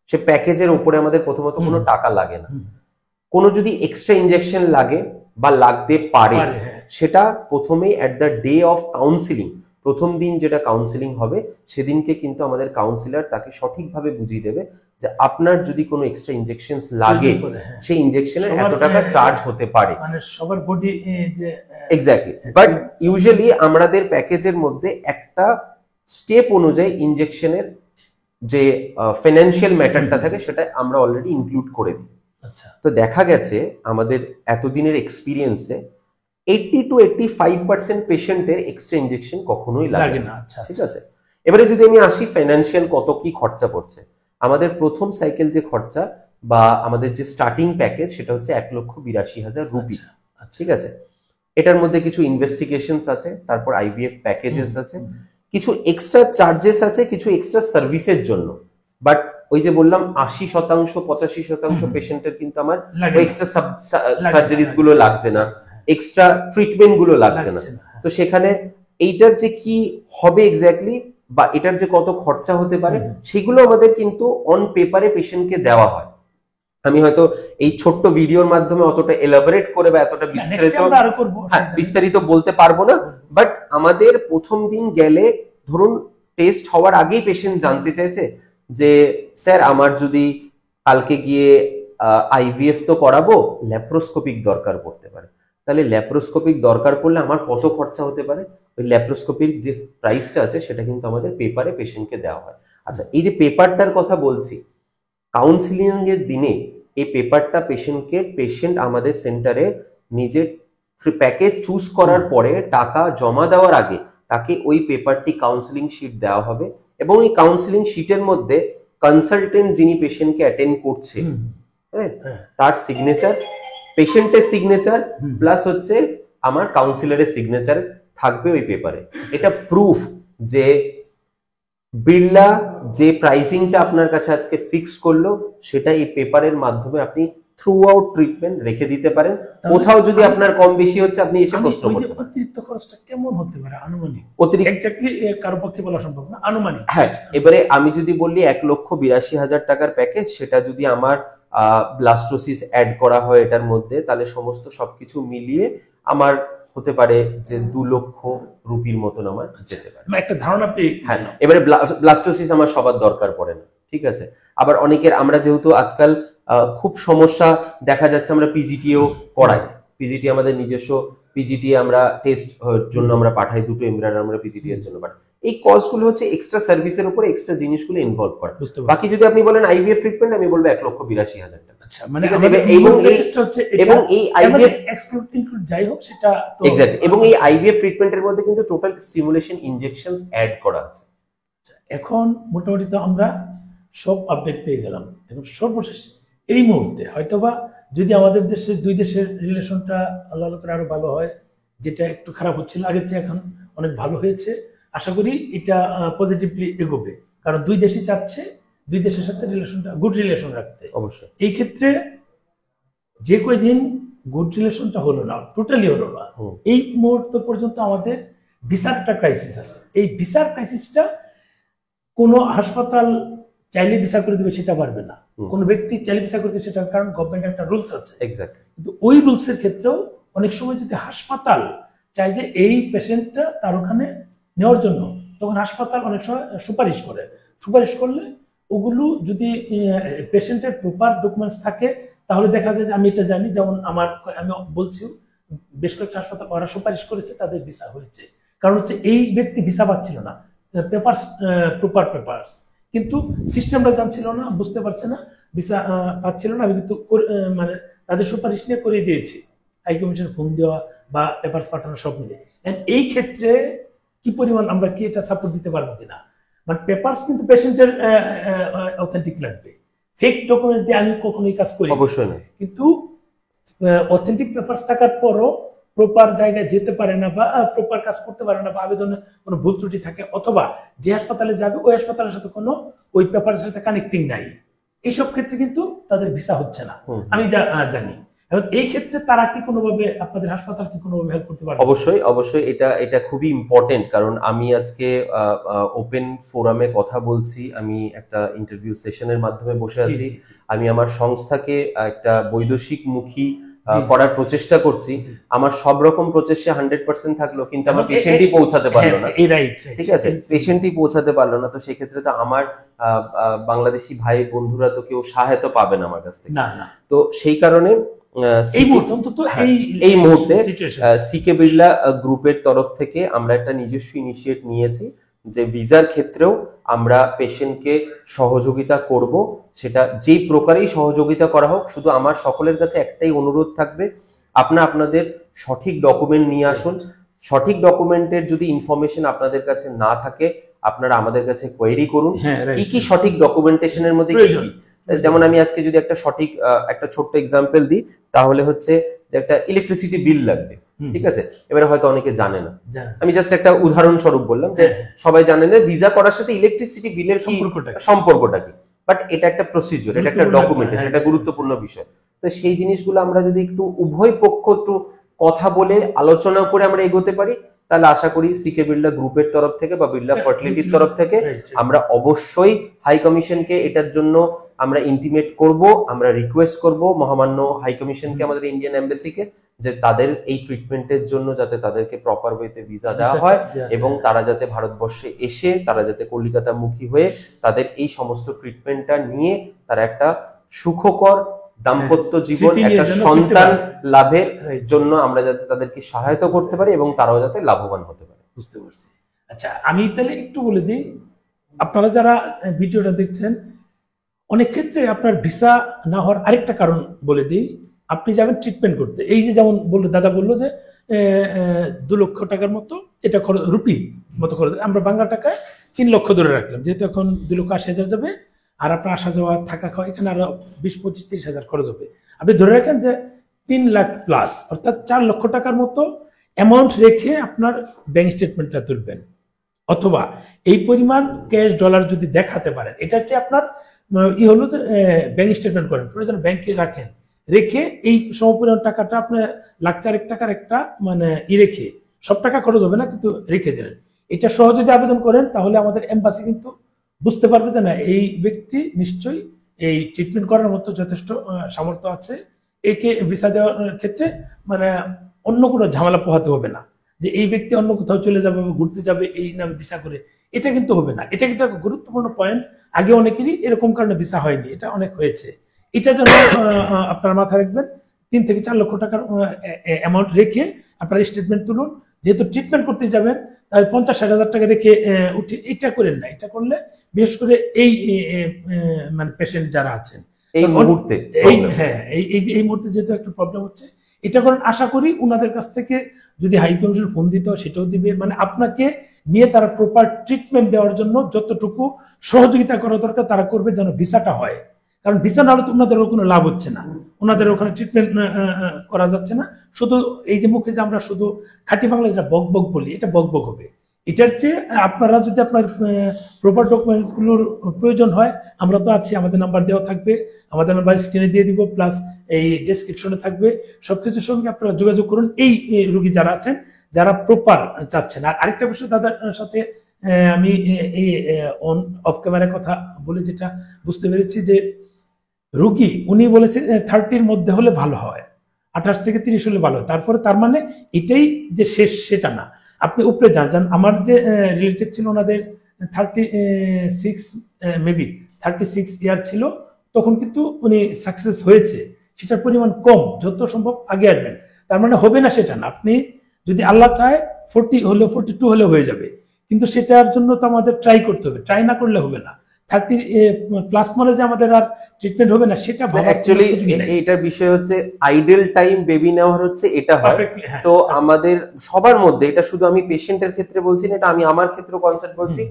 সে প্যাকেজের উপরে আমাদের প্রথমত কোনো টাকা লাগে না। কোনো যদি এক্সট্রা ইনজেকশন লাগে বা লাগতে পারে, সেটা প্রথমেই at the day of counselling, প্রথম দিন যেটা কাউন্সিলিং হবে সেদিনকে কিন্তু আমাদের কাউন্সিলর তাকে সঠিকভাবে বুঝিয়ে দেবে যে আপনার যদি কোনো এক্সট্রা ইনজেকশন লাগে, সেই ইনজেকশনের এত টাকা চার্জ হতে পারে, মানে সবার বডি যে এক্স্যাক্টলি। বাট ইউজুয়ালি আমাদের প্যাকেজের মধ্যে একটা স্টেপ অনুযায়ী ইনজেকশনের যে ফাইন্যান্সিয়াল ম্যাটারটা থাকে সেটা আমরা অলরেডি ইনক্লুড করে দিই। তো দেখা গেছে আমাদের এতদিনের এক্সপিরিয়েন্সে 80 to 85% পেশেন্টের এক্সট্রা ইনজেকশন কখনোই লাগে না, ঠিক আছে। এবারে যদি আমি আসি ফাইন্যান্সিয়াল কত কি খরচা পড়ছে, আমাদের প্রথম সাইকেল যে খরচা বা আমাদের যে স্টার্টিং প্যাকেজ সেটা হচ্ছে 1,82,000 রুপি, ঠিক আছে। এটার মধ্যে কিছু ইনভেস্টিগেশনস আছে, তারপর আইভিএফ প্যাকেজেস আছে, কিছু এক্সট্রা চার্জেস আছে, কিছু এক্সট্রা সার্ভিসের জন্য। বাট ওই যে বললাম 80% 85% পেশেন্টের কিন্তু আমার এক্সট্রা সার্জারিজ গুলো লাগছে না, এক্সট্রা ট্রিটমেন্ট গুলো লাগছে না। তো সেখানে এইটার যে কি হবে এক্স্যাক্টলি বা এটার যে কত খরচা হতে পারে, সেগুলো আমাদের কিন্তু অন পেপারে পেশেন্টকে দেওয়া হয়। আমি হয়তো এই ছোট্ট ভিডিওর মাধ্যমে অতটা এলাবোরেট করে বা এতটা বিস্তারিত বলতে পারবো না। বাট আমাদের প্রথম দিন গেলে, ধরুন টেস্ট হওয়ার আগেই পেশেন্ট জানতে চাইছে যে স্যার আমার যদি কালকে গিয়ে আইভিএফ তো করাবো, ল্যাপ্রোস্কোপিক দরকার পড়তে পারে, তাহলে ল্যাপ্রোস্কোপিক দরকার পড়লে আমার কত খরচা হতে পারে। ওই ল্যাপ্রোস্কোপির যে প্রাইসটা আছে সেটা কিন্তু আমাদের পেপারে পেশেন্টকে দেওয়া হয়। আচ্ছা, এই যে পেপারটার কথা বলছি, কাউন্সিলিং এর দিনে এই পেপারটা পেশেন্ট আমাদের সেন্টারে নিজের প্যাকেজ চুজ করার পরে টাকা জমা দেওয়ার আগে তাকে ওই পেপারটি কাউন্সিলিং শিট দেওয়া হবে, এবং এই কাউন্সিলিং শিটের মধ্যে কনসালটেন্ট যিনি পেশেন্টকে অ্যাটেন্ড করছে, হ্যাঁ, তার সিগনেচার, পেশেন্টের সিগনেচার প্লাস হচ্ছে আমার কাউন্সিলরের সিগনেচার থাকবে ওই পেপারে। এটা প্রুফ যে বিড়লা যে প্রাইসিংটা আপনার কাছে আজকে ফিক্স করলো সেটা এই পেপারের মাধ্যমে আপনি থ্রু আউট ট্রিটমেন্ট রেখে দিতে পারেন। কোথাও যদি আপনার কম বেশি হচ্ছে আপনি এসে প্রশ্ন করতে পারেন। অতিরিক্ত খরচটা কেমন হতে পারে আনুমানিক? অতিরিক্ত এক্স্যাক্টলি কারো পক্ষে বলা সম্ভব না, আনুমানিক। হ্যাঁ, এবারে আমি যদি বলি 1,82,000 টাকার প্যাকেজ, সেটা যদি আমার ব্লাস্টোসিস অ্যাড করা হয় এটার মধ্যে, তাহলে সমস্ত সবকিছু মিলিয়ে আমার হতে পারে যে 2 লক্ষ রুপির মতন আমার যেতে পারে। একটা ধারণা পেয়ে। হ্যাঁ, এবারে ব্লাস্টোসিস আমার সবার দরকার পড়ে না, ঠিক আছে। আবার অনেকের, আমরা যেহেতু আজকাল খুব সমস্যা দেখা যাচ্ছে, আমরা পিজিটিও করাই, পিজিটি আমাদের নিজস্ব পিজিটি আমরা টেস্ট জন্য আমরা পাঠাই, 2 এমব্রার আমরা পিজিটি এর জন্য পাঠাই। এই কস্টগুলো হচ্ছে এক্সট্রা সার্ভিসের উপরে এক্সট্রা জিনিসগুলো ইনভলভ করা। বাকি যদি আপনি বলেন আইভিএফ ট্রিটমেন্ট, আমি বলবো 1,82,000 টাকা। আচ্ছা, মানে এবং এই আইভিএফ ইনক্লুড যাই হোক সেটা এক্স্যাক্টলি, এবং এই আইভিএফ ট্রিটমেন্টের মধ্যে কিন্তু টোটাল স্টিমুলেশন ইনজেকশনস অ্যাড করা আছে। এখন মোটামুটি তো আমরা সব আপডেট পেয়ে গেলাম। এখন সর্বশেষ এই মুহূর্তে হয়তোবা যদি আমাদের দেশের 2 দেশের রিলেশনটা আল্লাহ করে আরো ভালো হয়, যেটা একটু খারাপ হচ্ছিল আগের চেয়ে এখন অনেক ভালো হয়েছে, আশা করি এটা পজিটিভলি এগোবে, কারণ 2 দেশই চাচ্ছে 2 দেশের সাথে রিলেশনটা গুড রিলেশন রাখতে। অবশ্যই এই ক্ষেত্রে যে কয়দিন গুড রিলেশনটা হলো না, টোটালি হলো না, এই মুহূর্ত পর্যন্ত আমাদের ভিসার একটা ক্রাইসিস আছে। এই ভিসার ক্রাইসিসটা কোনো হাসপাতাল চাইলে ভিসা করে দেবে সেটা পারবে না, কোনো ব্যক্তি চাইলে ভিসা করে দেবে সেটা, কারণ গভর্নমেন্টের একটা রুলস আছে। এক্স্যাক্টলি, কিন্তু ওই রুলসের ক্ষেত্রেও অনেক সময় যদি হাসপাতাল চাই যে এই পেশেন্টটা তার ওখানে নেওয়ার জন্য, তখন হাসপাতাল অনেক সময় সুপারিশ করে। সুপারিশ করলে ওগুলো যদি পেশেন্টের প্রপার ডকুমেন্টস থাকে তাহলে দেখা যায় যে, আমি এটা জানি, যেমন আমি বলছি বেশ কয়েকটা হাসপাতাল ওরা সুপারিশ করেছে, তাদের ভিসা হয়েছে। কারণ হচ্ছে এই ব্যক্তি ভিসা পাচ্ছিল না, পেপারস প্রপার পেপারস, কিন্তু সিস্টেমটা জানছিল না, বুঝতে পারছে না, ভিসা পাচ্ছিল না। আমি কিন্তু মানে তাদের সুপারিশ নিয়ে করে দিয়েছি, হাই কমিশন ফোন দেওয়া বা পেপারস পাঠানো সব মিলে। এই ক্ষেত্রে কি পরিমাণ আমরা কি এটা সাপোর্ট দিতে পারবো কিনা, মানে পেপারস কিন্তু পেশেন্টের অথেন্টিক লাগবে, ফেক ডকুমেন্টস দিয়ে আমি কখনোই কাজ করি অবশ্যই না। কিন্তু অথেন্টিক পেপারস থাকার পরও প্রপার জায়গায় যেতে পারে না বা প্রপার কাজ করতে পারে না, বা আবেদনে কোনো ভুল ত্রুটি থাকে, অথবা যে হাসপাতালে যাবে ওই হাসপাতালের সাথে কোনো ওই পেপারের সাথে কানেক্টিং নাই, এইসব ক্ষেত্রে কিন্তু তাদের ভিসা হচ্ছে না, আমি জানি। এখন এই ক্ষেত্রে তারা কি কোনোভাবে, আপনাদের হাসপাতাল কি কোনোভাবে হেল্প করতে পারে? অবশ্যই অবশ্যই, এটা খুবই ইম্পর্টেন্ট, কারণ আমি আজকে ওপেন ফোরামে কথা বলছি, আমি একটা ইন্টারভিউ সেশনের মাধ্যমে বসে আছি, আমি আমার সংস্থাকে একটা বৈদেশিক মুখী করার প্রচেষ্টা করছি। আমার সব রকম প্রচেষ্টা 100% থাকলো, কিন্তু আমার পেশেন্টই পৌঁছাতে পারলো না, ঠিক আছে, পেশেন্টই পৌঁছাতে পারলো না। তো সেক্ষেত্রে তো আমার বাংলাদেশি ভাই বন্ধুরা তো কেউ সহায়তা পাবেন আমার কাছ থেকে, তো সেই কারণে এই মুহূর্তে সিকে বিড়লা গ্রুপের তরফ থেকে আমরা একটা নিজস্ব ইনিশিয়েট নিয়েছি যে ভিসার ক্ষেত্রেও আমরা পেশেন্টকে সহযোগিতা করব, সেটা যেই প্রকারেই সহযোগিতা করা হোক। শুধু আমার সকলের কাছে একটাই অনুরোধ থাকবে, আপনাদের সঠিক ডকুমেন্ট নিয়ে আসুন। সঠিক ডকুমেন্টের যদি ইনফরমেশন আপনাদের কাছে না থাকে, আপনারা আমাদের কাছে কোয়েরি করুন কি কি সঠিক ডকুমেন্টেশনের মধ্যে কি কি। যেমন আমি আজকে যদি একটা ছোট্ট এক্সাম্পল দিই, তাহলে হচ্ছে যে একটা ইলেকট্রিসিটি বিল লাগবে, ঠিক আছে, এবারে হয়তো অনেকে জানে না, আমি জাস্ট একটা উদাহরণস্বরূপ বললাম যে সবাই জানে না ভিসা করার সাথে ইলেকট্রিসিটি বিলের সম্পর্কটা কি, বাট এটা একটা প্রসিডিওর, এটা একটা ডকুমেন্টেশন, এটা গুরুত্বপূর্ণ বিষয়। তো সেই জিনিসগুলো আমরা যদি একটু উভয় পক্ষ একটু কথা বলে আলোচনা করে আমরা এগোতে পারি, তাহলে আশা করি সিকে বিড়লা গ্রুপের তরফ থেকে বা বিড়লা ফার্টিলিটির তরফ থেকে আমরা অবশ্যই হাই কমিশনকে এটার জন্য আমরা ইন্টিমেট করব, আমরা রিকোয়েস্ট করব মহামান্য হাই কমিশনকে, আমাদের ইন্ডিয়ান এমবাসিকে, যে তাদের এই ট্রিটমেন্টের জন্য যাতে তাদেরকে প্রপার ওয়েতে ভিসা দেওয়া হয়, এবং তারা যাতে ভারতবর্ষে এসে তারা যাতে কলকাতা মুখী হয়ে তাদের এই সমস্ত ট্রিটমেন্টটা নিয়ে তারা একটা সুখকর দাম্পত্য জীবন, একটা সন্তান লাভের জন্য আমরা যাতে তাদেরকে সহায়তা করতে পারি এবং তারাও যাতে লাভবান হতে পারে। বুঝতে পারছি। আচ্ছা, আমি তাহলে একটু বলে দিই, আপনারা যারা ভিডিওটা দেখছেন, অনেক ক্ষেত্রে আপনার ভিসা না হওয়ার আরেকটা কারণ বলে দিই। আপনি যাবেন ট্রিটমেন্ট করতে, এই যে যেমন বললো দাদা বললো যে 2 লক্ষ টাকার মতো এটা খরচ, রুপি মতো খরচ, আমরা বাংলা টাকায় 3 লক্ষ ধরে রাখলাম, যেহেতু এখন 2,80,000 যাবে, আর আপনার আসা যাওয়া থাকা খাওয়া এখানে আরো 20, 25, 30 হাজার খরচ হবে। আপনি ধরে রাখেন যে 3 লাখ প্লাস, অর্থাৎ 4 লক্ষ টাকার মতো অ্যামাউন্ট রেখে আপনার ব্যাংক স্টেটমেন্টটা তুলবেন, অথবা এই পরিমাণ ক্যাশ ডলার যদি দেখাতে পারেন, এটা হচ্ছে আপনার হলো যে ব্যাংক স্টেটমেন্ট করেন, প্রয়োজন ব্যাংকে রাখেন, রেখে এই সমপরিমাণ টাকাটা আপনার 1,04,000 টাকার একটা মানে রেখে, সব টাকা খরচ হবে না কিন্তু রেখে দিলেন, এটা সহ যদি আবেদন করেন, তাহলে আমাদের এম্বাসি কিন্তু বুঝতে পারবে যে না, এই ব্যক্তি নিশ্চয়ই এই ট্রিটমেন্ট করার মতো যথেষ্ট সামর্থ্য আছে, একে ভিসা দেওয়ার ক্ষেত্রে মানে অন্য কোনো ঝামেলা পোহাতে হবে না, যে এই ব্যক্তি অন্য কোথাও চলে যাবে বা ঘুরতে যাবে এই নামে ভিসা করে, এটা কিন্তু হবে না। এটা কিন্তু একটা গুরুত্বপূর্ণ পয়েন্ট, আগে অনেকেরই এরকম কারণে ভিসা হয়নি, এটা অনেক হয়েছে। এটা যেন আপনার মাথায় রাখবেন, 3 থেকে 4 লক্ষ টাকার অ্যামাউন্ট রেখে আপনার স্টেটমেন্ট তুলুন, যেহেতু ট্রিটমেন্ট করতে যাবেন, তাই 50-60 হাজার টাকা রেখে উঠে এটা করেন না। এটা করলে বিশেষ করে এই মানে পেশেন্ট যারা আছেন এই মুহূর্তে, এই মুহূর্তে যেহেতু একটা প্রবলেম হচ্ছে, এটা করেন। আশা করি উনাদের কাছ থেকে যদি হাই কমিশন ফোন দিতে হয় সেটাও দিবে, মানে আপনাকে নিয়ে তারা প্রপার ট্রিটমেন্ট দেওয়ার জন্য যতটুকু সহযোগিতা করা দরকার তারা করবে, যেন ভিসাটা হয়। কারণ ভিসা না হলে তো ওনাদের কোনো লাভ হচ্ছে না, ওনাদের ওখানে ট্রিটমেন্ট করা যাচ্ছে না। শুধু এই যে মুখে যে আমরা শুধু খাঁটি বাংলা যেটা বক বক বলি, এটা বক বক হবে। এটার চেয়ে আপনারা যদি আপনার প্রপার ডকুমেন্টস গুলোর প্রয়োজন হয়, আমরা তো আছি, আমাদের নাম্বার দেওয়া থাকবে, আমাদের নাম্বার স্ক্রিনে দিয়ে দিব, প্লাস এই ডেসক্রিপশনে থাকবে, সবকিছুর সঙ্গে আপনারা যোগাযোগ করুন। এই রোগী যারা আছেন, যারা প্রপার চাচ্ছেন। আর আরেকটা বিষয় দাদার সাথে আমি এই অন অফ ক্যামেরার কথা বলে যেটা বুঝতে পেরেছি, যে রোগী উনি বলেছে 30-র মধ্যে হলে ভালো হয়, 28 থেকে 30 হলে ভালো হয়। তারপরে তার মানে এটাই যে শেষ সেটা না, আপনি উপরে যান। আমার যে রিলেটিভ ছিল, ওনাদের 36 মেবি 36 ইয়ার ছিল, তখন কিন্তু উনি সাকসেস হয়েছে, সেটার পরিমাণ কম, যত সম্ভব আগে আসবেন। তার মানে হবে না সেটা না, আপনি যদি আল্লাহ চায় 40 হলেও 42 হলেও হয়ে যাবে, কিন্তু সেটার জন্য তো আমাদের ট্রাই করতে হবে, ট্রাই না করলে হবে না। 30 প্লাস মানে যে আমাদের আর ট্রিটমেন্ট হবে না, সেটা অ্যাকচুয়ালি এটার বিষয় হচ্ছে আইডেল টাইম বেবি নেওয়ার হচ্ছে এটা হয়। তো আমাদের সবার মধ্যে, এটা শুধু আমি পেশেন্টের ক্ষেত্রে বলছি না, এটা আমি আমার ক্ষেত্রে কনসেপ্ট বলছি,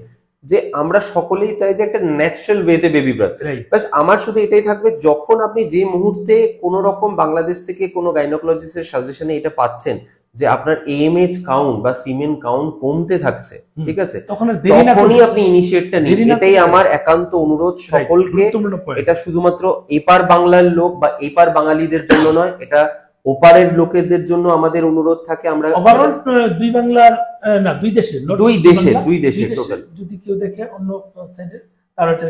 যে আমরা সকলেই চাই যে একটা ন্যাচারাল ওয়েতে বেবি বার্থ। বাস আমার শুধু এটাই থাকবে, যখন আপনি যে মুহূর্তে কোন রকম বাংলাদেশ থেকে কোনো গাইনোকোলজিস্টের সাজেশনে এটা পাচ্ছেন যে আপনার এএমএইচ কাউন্ট বা সিমেন কাউন্ট কমতে থাকছে, ঠিক আছে, তখনই আপনি ইনিশিয়েটটা নিন। এটাই আমার একান্ত অনুরোধ সকলকে। এটা শুধুমাত্র এপার বাংলার লোক বা এপার বাঙালিদের জন্য নয়, এটা ওপারের লোকেদের জন্য আমাদের অনুরোধ থাকে। আমরা ওভারঅল দুই বাংলার না, দুই দেশের টোটাল যদি কেউ দেখে অন্য সাইডে,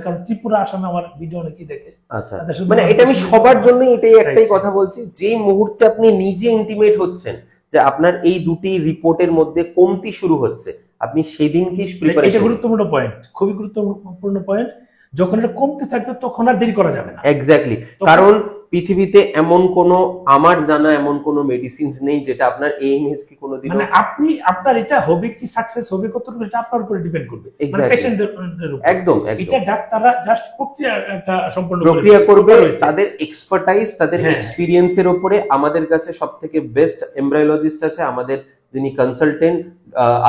কারণ ত্রিপুরা, আসামে আমার ভিডিও অনেকেই দেখে। আচ্ছা, মানে এটা আমি সবার জন্য এটাই একটাই কথা বলছি, যে মুহূর্তে আপনি নিজে ইন্টিমেট হচ্ছেন যে আপনার এই দুটি রিপোর্টের মধ্যে কমতি শুরু হচ্ছে, আপনি সেদিনকেই প্রিপারেশন। এটা গুরুত্বপূর্ণ পয়েন্ট, খুবই গুরুত্বপূর্ণ পয়েন্ট। যখন এটা কমতে থাকবে তখন আর দেরি করা যাবে না। এক্স্যাক্টলি, কারণ পৃথিবীতে এমন কোনো, আমার জানা এমন কোনো মেডিসিনস নেই যেটা আপনার এএমএইচ কি কোনোদিন, মানে আপনি আপনার এটা হবে কি সাকসেস হবে কতটুকু, এটা আপনার উপরে ডিপেন্ড করবে, মানে পেশেন্টদের উপর। একদম এটা ডাক্তাররা জাস্ট প্রক্রিয়া করবে, তাদের এক্সপার্টাইজ, তাদের এক্সপেরিয়েন্সের উপরে। আমাদের কাছে সবথেকে বেস্ট এমব্রায়োলজিস্ট আছে, আমাদের যিনি কনসালটেন্ট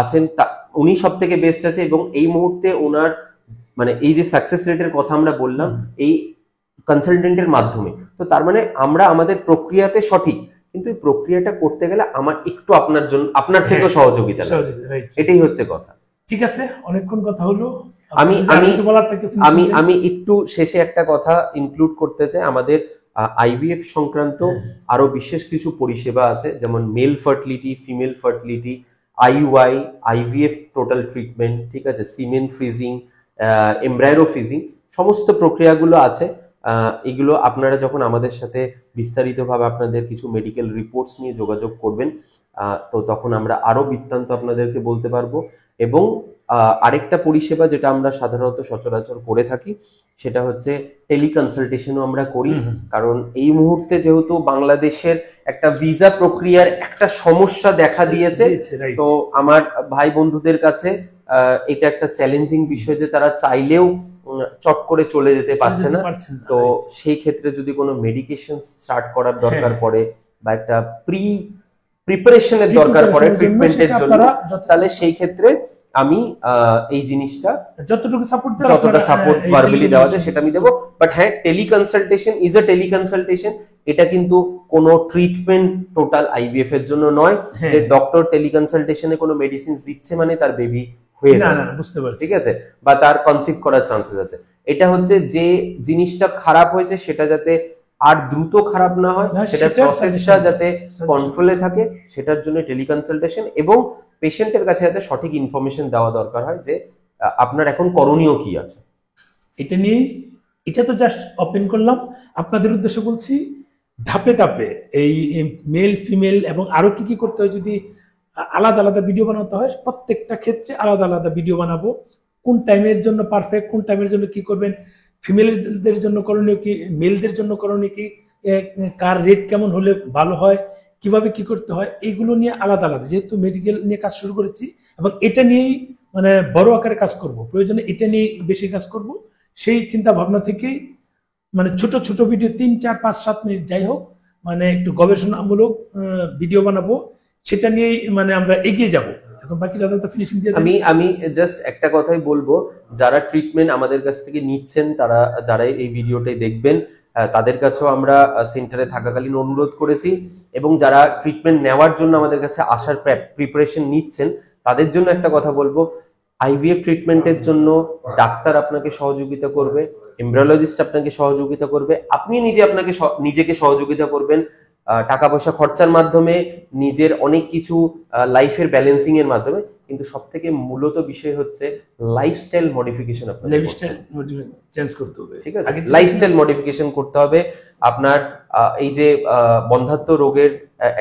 আছেন উনি সবথেকে বেস্ট আছে, এবং এই মুহূর্তে ওনার মানে এই যে সাকসেস রেটের কথা আমরা বললাম এই কনসালটেন্টের মাধ্যমে। তো তার মানে আমরা আমাদের প্রক্রিয়াতে সঠিক, কিন্তু এই প্রক্রিয়াটা করতে গেলে আমার একটু আপনার থেকেও সহযোগিতা, এটাই হচ্ছে কথা। ঠিক আছে, অনেকক্ষণ কথা হলো। আমি একটু শেষে একটা কথা ইনক্লুড করতে চাই। আমাদের আইভিএফ সংক্রান্ত আরো বিশেষ কিছু পরিষেবা আছে, যেমন male fertility, female fertility, IUI, IVF total treatment, ঠিক আছে, সিমেন ফ্রিজিং, এমব্রায়ো ফ্রিজিং, সমস্ত প্রক্রিয়াগুলো আছে। এগুলো আপনারা যখন আমাদের সাথে বিস্তারিতভাবে আপনাদের কিছু মেডিকেল রিপোর্টস নিয়ে যোগাযোগ করবেন, তো তখন আমরা আরো বৃত্তান্ত আপনাদেরকে বলতে পারবো। এবং আরেকটা পরিষেবা যেটা আমরা সাধারণত সচরাচর করে থাকি সেটা হচ্ছে টেলিকনসালটেশনও আমরা করি। কারণ এই মুহূর্তে যেহেতু বাংলাদেশের একটা ভিসা প্রক্রিয়ার একটা সমস্যা দেখা দিয়েছে, right. তো আমার ভাই বন্ধুদের কাছে এটা একটা চ্যালেঞ্জিং বিষয় যে তারা চাইলেও চট করে চলে যেতে পারছে না। তো সেই ক্ষেত্রে যদি কোনো মেডিকেশন স্টার্ট করার দরকার পড়ে বা একটা প্রিপারেশনের দরকার পড়ে ট্রিটমেন্টের জন্য, তাহলে সেই ক্ষেত্রে আমি এই জিনিসটা যতটা সাপোর্ট ভার্বালি দেওয়া যায় সেটা আমি দেবো। বাট হ্যাঁ, টেলিকনসালটেশন ইজ এ টেলিকনসালটেশন, এটা কিন্তু কোনো ট্রিটমেন্ট টোটাল আইভিএফ এর জন্য নয় যে ডক্টর টেলিকনসালটেশনে কোনো মেডিসিন দিচ্ছে মানে তার বেবি হয়ে যাবে, বুঝতে পারছি, ঠিক আছে, বা তার কনসিভ করার চান্সেস আছে। এটা হচ্ছে যে জিনিসটা খারাপ হয়েছে সেটা যাতে আর দ্রুত খারাপ না হয়, সেটা প্রসেসটা যাতে কন্ট্রোলে থাকে, সেটার জন্য টেলিকনসালটেশন এবং পেশেন্টের কাছে যাতে সঠিক ইনফরমেশন দেওয়া দরকার হয় যে আপনার এখন করণীয় কি আছে। এটা নিয়ে এটা তো জাস্ট ওপেন করলাম, আপনাদের উদ্দেশ্যে বলছি ধাপে ধাপে এই মেল ফিমেল এবং আরো কি কি করতে হয়, যদি আলাদা আলাদা ভিডিও বানাতে হয় প্রত্যেকটা ক্ষেত্রে আলাদা আলাদা ভিডিও বানাবো। কোন টাইমের জন্য পারফেক্ট, কোন টাইমের জন্য কি করবেন, ফিমেলদের জন্য করণীয় কি, মেলদের জন্য করণীয় কি, কার রেট কেমন হলে ভালো হয়, কিভাবে কি করতে হয়, এইগুলো নিয়ে আলাদা আলাদা, যেহেতু মেডিকেল নিয়ে কাজ শুরু করেছি এবং এটা নিয়েই মানে বড় আকারে কাজ করব, প্রয়োজনে এটা নিয়ে বেশি কাজ করব, সেই চিন্তা ভাবনা থেকেই মানে ছোট ছোট ভিডিও 3, 4, 5, 7 মিনিট যাই হোক, মানে একটু গবেষণামূলক ভিডিও বানাবো, সেটা নিয়েই মানে আমরা এগিয়ে যাব। এখন বাকি দাদা ফিনিশিং দিয়ে আমি জাস্ট একটা কথাই বলবো, যারা ট্রিটমেন্ট আমাদের কাছ থেকে নিচ্ছেন, তারা যারা এই ভিডিওটাই দেখবেন তাদের কাছেও আমরা সেন্টারে থাকাকালীন অনুরোধ করেছি, এবং যারা ট্রিটমেন্ট নেওয়ার জন্য আমাদের কাছে আসার প্রিপারেশন নিচ্ছেন তাদের জন্য একটা কথা বলবো, আইভিএফ ট্রিটমেন্টের জন্য ডাক্তার আপনাকে সহযোগিতা করবে, এমব্রিওলজিস্ট আপনাকে সহযোগিতা করবে, আপনি নিজেকে সহযোগিতা করবেন টাকা পয়সা খরচার মাধ্যমে, নিজের অনেক কিছু লাইফের ব্যালেন্সিং এর মাধ্যমে, কিন্তু সব থেকে মূলত বিষয় হচ্ছে লাইফস্টাইল মডিফিকেশন। আপনার লাইফস্টাইল চেঞ্জ করতে হবে, ঠিক আছে, লাইফস্টাইল মডিফিকেশন করতে হবে। আপনার এই যে বন্ধ্যাত্ব রোগের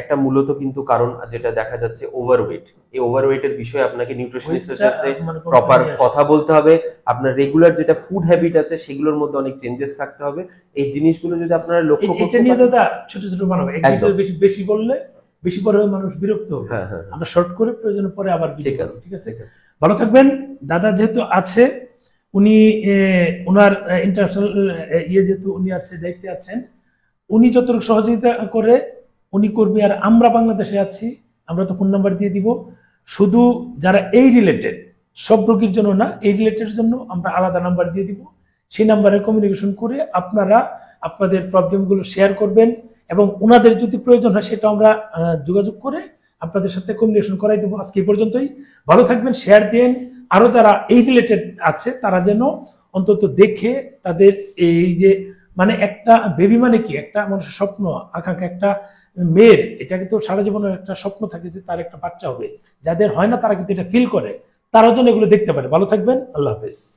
একটা মূলত কিন্তু কারণ যেটা দেখা যাচ্ছে ওভারওয়েট, এই ওভারওয়েটের বিষয়ে আপনাকে নিউট্রিশনিস্টের সাথে প্রপার কথা বলতে হবে। আপনার রেগুলার যেটা ফুড হ্যাবিট আছে সেগুলোর মধ্যে অনেক চেঞ্জেস থাকতে হবে। এই জিনিসগুলো যদি আপনারা লক্ষ্য করতে পারেন, দাদা ছোট ছোট বানাবো, বেশি বেশি বললে বেশি পরে মানুষ বিরক্ত হবে, আমরা শর্ট করে প্রয়োজন পরে আবার। ঠিক আছে, ঠিক আছে, ভালো থাকবেন। দাদা যেহেতু আছে, উনি ওনার ইন্টারন্যাশনাল যেহেতু উনি আছে, দায়িত্বে আছেন, উনি যতটুকু সহযোগিতা করে উনি করবে। আর আমরা বাংলাদেশে আছি, আমরা তো ফোন নাম্বার দিয়ে দিব, শুধু যারা এই রিলেটেড, সব রোগীর জন্য না, এই রিলেটেড জন্য আমরা আলাদা নাম্বার দিয়ে দিব। সেই নাম্বারে কমিউনিকেশন করে আপনারা আপনাদের প্রবলেমগুলো শেয়ার করবেন, এবং ওনাদের যদি প্রয়োজন হয় সেটা আমরা যোগাযোগ করে আপনাদের সাথে কমিউনিকেশন করাই দেবো। আজকে এই পর্যন্তই, ভালো থাকবেন, শেয়ার দেন। আরো যারা এই রিলেটেড আছে তারা যেন অন্তত দেখে তাদের এই যে মানে একটা বেবি মানে কি, একটা মানুষের স্বপ্ন আকাঙ্ক্ষা, একটা মেয়ের এটা কিন্তু সারা জীবনের একটা স্বপ্ন থাকে যে তার একটা বাচ্চা হবে, যাদের হয় না তারা কিন্তু এটা ফিল করে, তারা যেন এগুলো দেখতে পারে। ভালো থাকবেন, আল্লাহ হাফেজ।